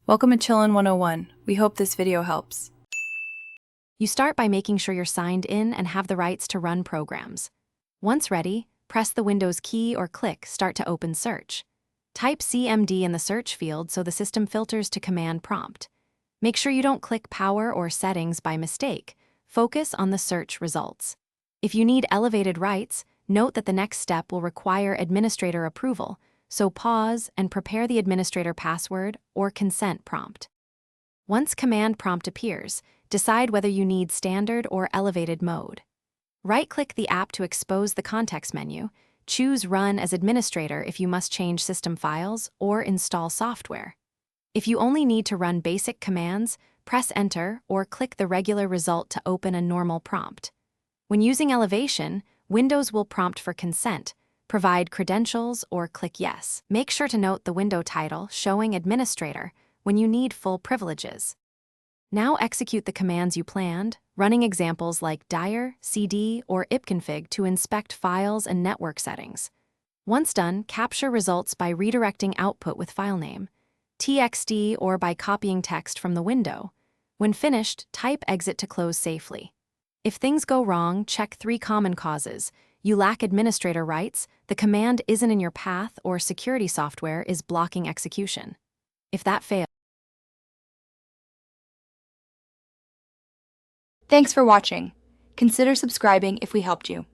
Welcome to Chillin' 101. We hope this video helps. You start by making sure you're signed in and have the rights to run programs. Once ready, press the Windows key or click Start to open search. Type CMD in the search field so the system filters to command prompt. Make sure you don't click Power or Settings by mistake. Focus on the search results. If you need elevated rights, note that the next step will require administrator approval, so pause and prepare the administrator password or consent prompt. Once command prompt appears, decide whether you need standard or elevated mode. Right-click the app to expose the context menu, choose Run as administrator if you must change system files or install software. If you only need to run basic commands, press Enter or click the regular result to open a normal prompt. When using Elevation, Windows will prompt for consent, provide credentials, or click Yes. Make sure to note the window title showing Administrator when you need full privileges. Now execute the commands you planned, running examples like dir, cd, or ipconfig to inspect files and network settings. Once done, capture results by redirecting output with filename, txt, or by copying text from the window. When finished, type Exit to close safely. If things go wrong, check 3 common causes. You lack administrator rights, the command isn't in your path, or security software is blocking execution. If that fails, Thanks for watching. Consider subscribing if we helped you.